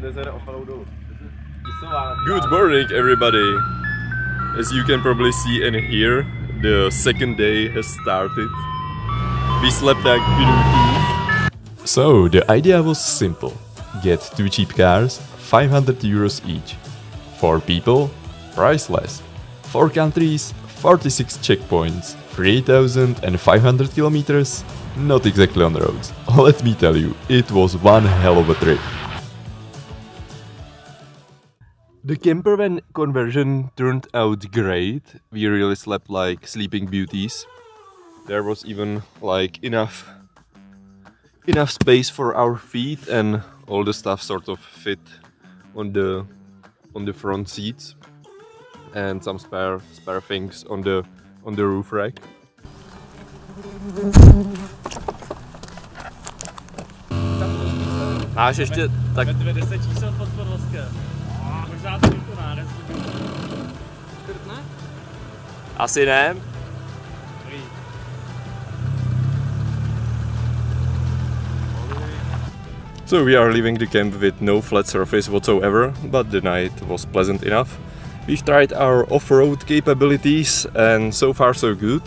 Good morning, everybody! As you can probably see and hear, the second day has started. We slept like beauties. So, the idea was simple. Get 2 cheap cars, 500 euros each. 4 people, priceless. 4 countries, 46 checkpoints. 3,500 kilometers, not exactly on the roads. Let me tell you, it was one hell of a trip. The camper van conversion turned out great. We really slept like sleeping beauties. There was even like enough space for our feet, and all the stuff sort of fit on the front seats, and some spare things on the roof rack. Máš ještě tak 20 čísel pod podvozkem. Možná to jako nárez. Asi ne. So we are leaving the camp with no flat surface whatsoever, but the night was pleasant enough. We've tried our off-road capabilities and so far so good.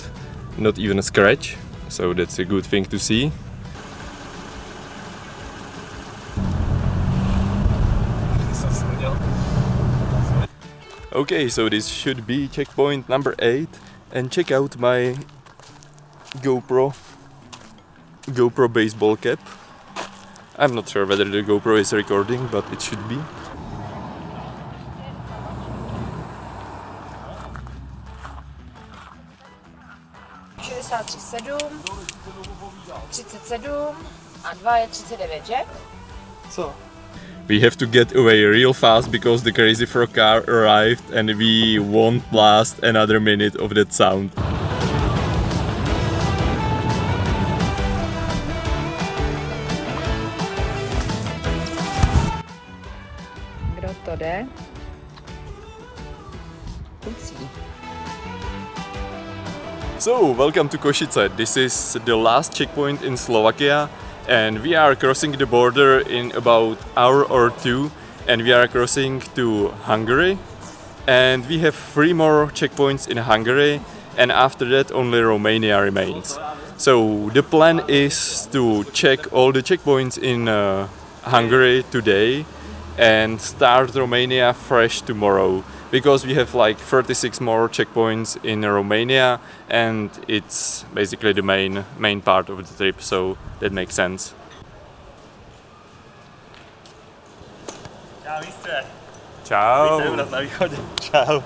Not even a scratch, so that's a good thing to see. Okay, so this should be checkpoint number 8, and check out my GoPro baseball cap. I'm not sure whether the GoPro is recording, but it should be. Co? We have to get away real fast because the crazy frog car arrived and we won't last another minute of that sound. Kdo to jde? So, welcome to Košice. This is the last checkpoint in Slovakia, and we are crossing the border in about an hour or 2, and we are crossing to Hungary, and we have 3 more checkpoints in Hungary, and after that only Romania remains. So the plan is to check all the checkpoints in Hungary today and start Romania fresh tomorrow, because we have like 36 more checkpoints in Romania, and it's basically the main part of the trip, so that makes sense. Čau, mistře. Čau. Vítej u nás na východě. Čau.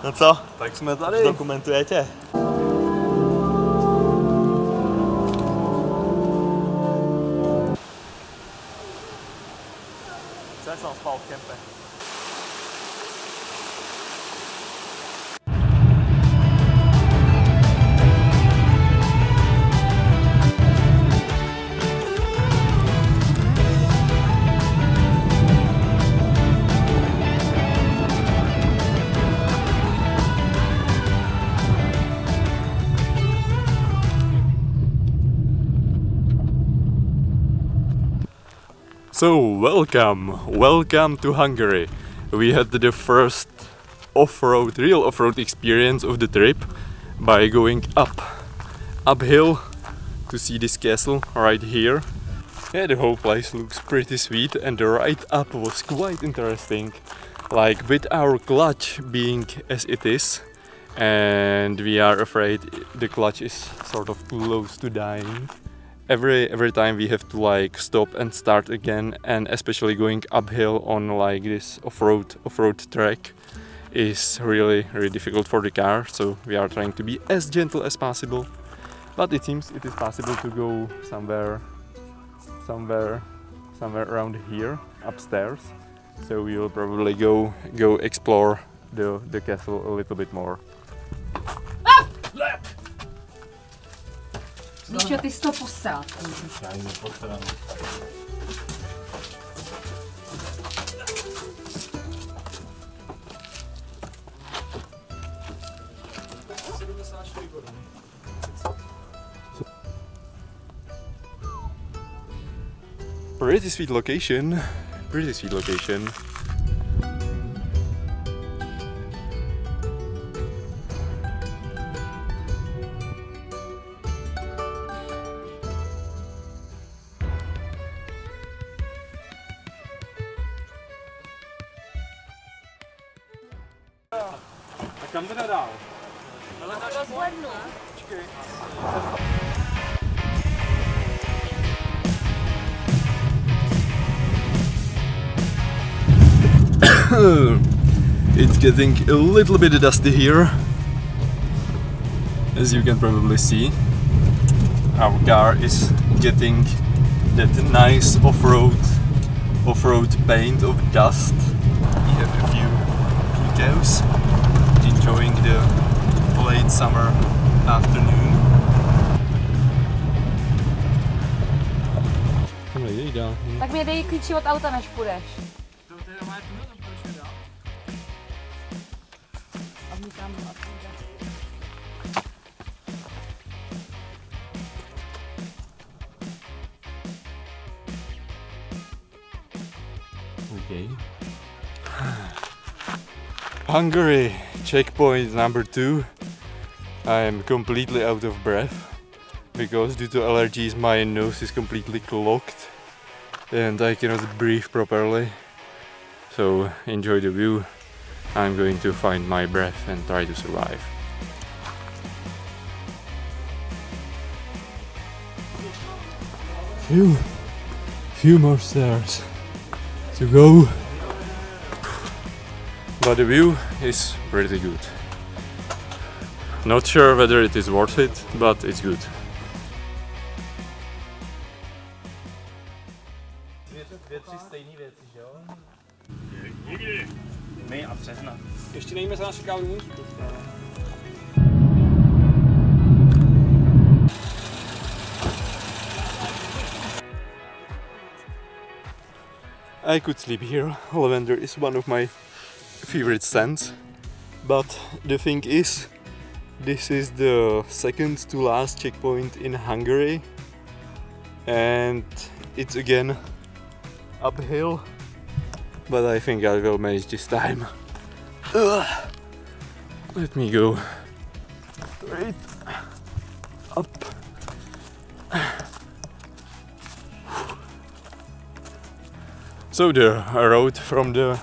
No co? Tak jsme tady. Dokumentujete? Co jsem spal v kempe? So welcome to Hungary. We had the first real off-road experience of the trip by going uphill to see this castle right here. Yeah, the whole place looks pretty sweet, and the ride up was quite interesting. Like with our clutch being as it is, and we are afraid the clutch is sort of close to dying. Every time we have to like stop and start again, and especially going uphill on like this off-road track is really difficult for the car, so we are trying to be as gentle as possible. But it seems it is possible to go somewhere around here upstairs, so we will probably go explore the castle a little bit more. Míčo, ty jsi to posel. Já jim neposel. Pretty sweet location. pretty sweet location. Kam teda dál? Rozhlednu. It's getting a little bit dusty here, as you can probably see. Our car is getting that nice off-road paint of dust. We have a few cows enjoying the late summer afternoon. Tak mi dej klíči od auta, než půjdeš. A vnitřám byla půjde. Okay. Hungary, checkpoint number 2. I am completely out of breath because due to allergies my nose is completely clogged and I cannot breathe properly. So enjoy the view. I'm going to find my breath and try to survive. Few more stairs to go. But the view is pretty good. Not sure whether it is worth it, but it's good. My a března. Ještě nejme se naši kávu můžu. I could sleep here. Lavender is one of my favorite scents. But the thing is, this is the second to last checkpoint in Hungary. And it's again uphill. But I think I will manage this time. Let me go straight up. So the road from the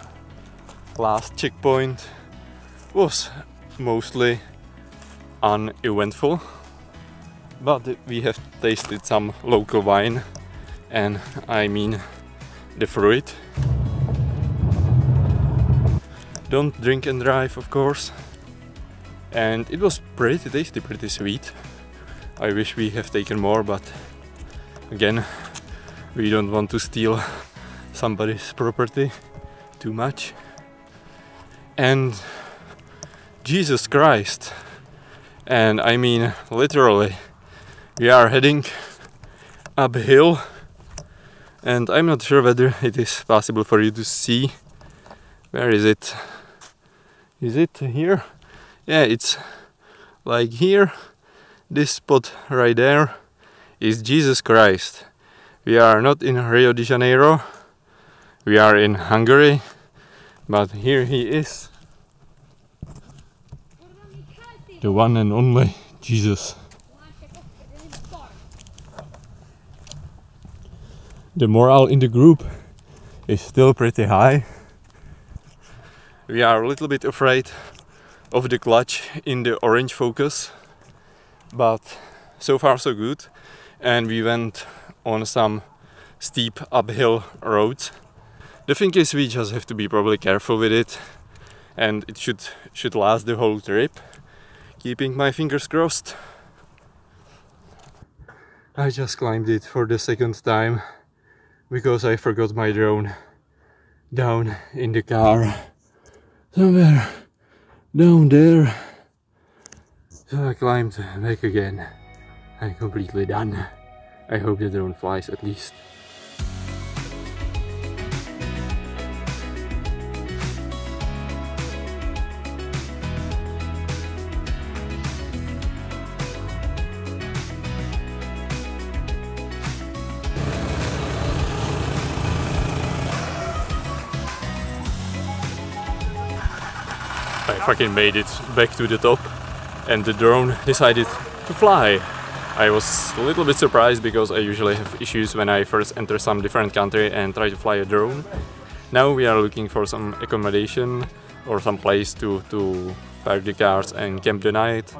last checkpoint was mostly uneventful, but we have tasted some local wine, and I mean the fruit. Don't drink and drive, of course. And it was pretty tasty, pretty sweet. I wish we have taken more, but again, we don't want to steal somebody's property too much. And Jesus Christ, and I mean literally, we are heading uphill, and I'm not sure whether it is possible for you to see. Where is it? Is it here? Yeah, it's like here. This spot right there is Jesus Christ. We are not in Rio de Janeiro, we are in Hungary, but here he is. The one and only Jesus. The morale in the group is still pretty high. We are a little bit afraid of the clutch in the orange Focus, but so far so good. And we went on some steep uphill roads. The thing is, we just have to be probably careful with it, and it should last the whole trip. Keeping my fingers crossed. I just climbed it for the second time because I forgot my drone down in the car. Somewhere down there. So I climbed back again. I'm completely done. I hope the drone flies at least. I fucking made it back to the top and the drone decided to fly. I was a little bit surprised because I usually have issues when I first enter some different country and try to fly a drone. Now we are looking for some accommodation or some place to park the cars and camp the night.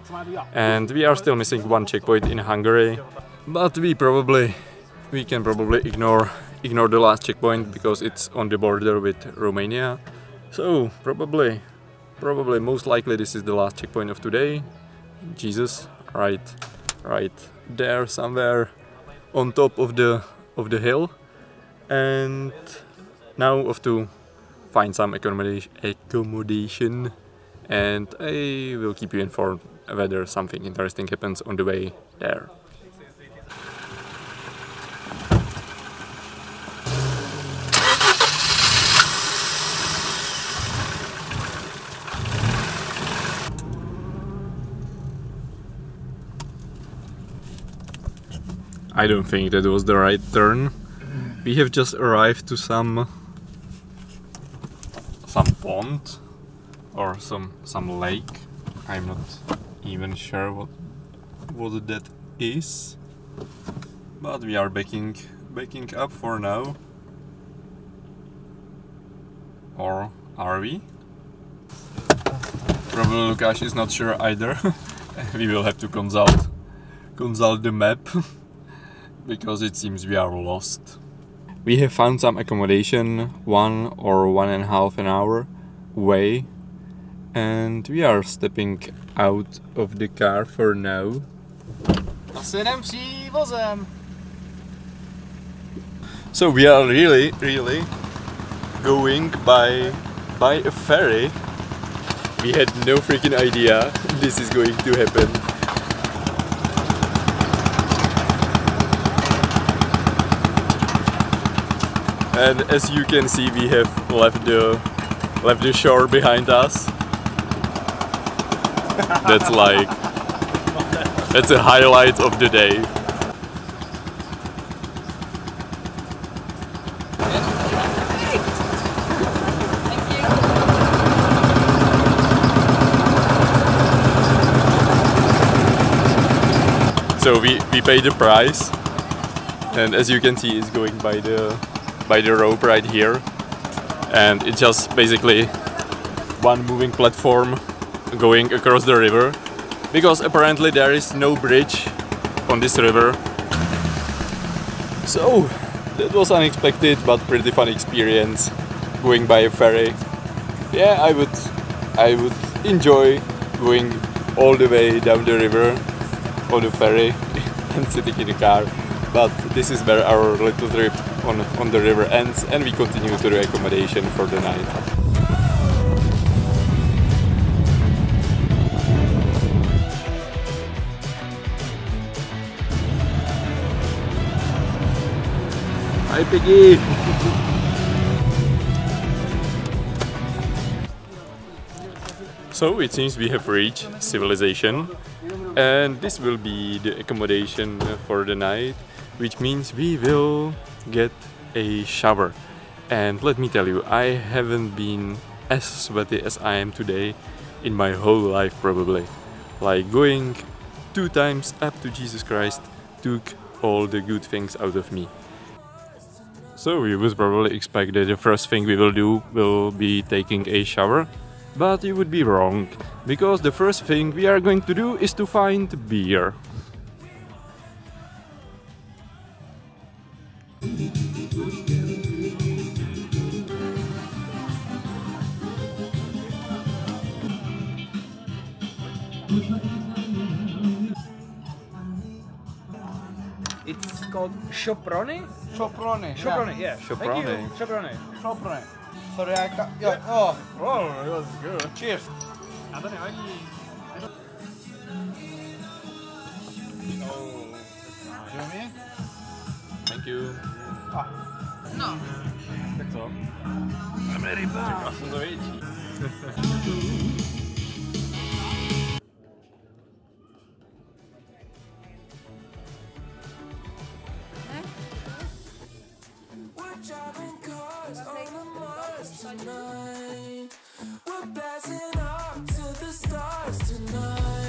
And we are still missing one checkpoint in Hungary, but we can probably ignore the last checkpoint because it's on the border with Romania. So probably most likely this is the last checkpoint of today. Jesus, right there somewhere on top of the hill. And now off to find some accommodation, and I will keep you informed whether something interesting happens on the way there. I don't think that was the right turn. We have just arrived to some pond or some lake. I'm not even sure what that is, but we are backing up for now. Or are we? Probably Lukas is not sure either. We will have to consult the map because it seems we are lost. We have found some accommodation 1 or 1.5 hour away, and we are stepping out of the car for now. So we are really going by a ferry. We had no freaking idea this is going to happen. And as you can see, we have left the shore behind us. That's a highlight of the day. So we pay the price, and as you can see, it's going by the rope right here, and it's just basically one moving platform going across the river, because apparently there is no bridge on this river. So that was unexpected but pretty fun experience going by a ferry. Yeah, I would enjoy going all the way down the river on the ferry and sitting in the car, but this is where our little trip on the river ends, and we continue to the accommodation for the night. Hi Piggy! So it seems we have reached civilization, and this will be the accommodation for the night, which means we will get a shower. And let me tell you, I haven't been as sweaty as I am today in my whole life probably. Like, going 2 times up to Jesus Christ took all the good things out of me. So you would probably expect that the first thing we will do will be taking a shower, but you would be wrong, because the first thing we are going to do is to find beer. It's called Shoprone? Soprone. Shoprone, yeah. Shoprone. Thank you. Shoprone. Soprone. Sorry, I got. Yeah. Oh, Oh, that was good. cheers. I don't know. Jimmy? Thank you. Tak co? Máme ryba. Já jsem to větší. Driving cars on the Mars tonight. We're blasting off stars tonight.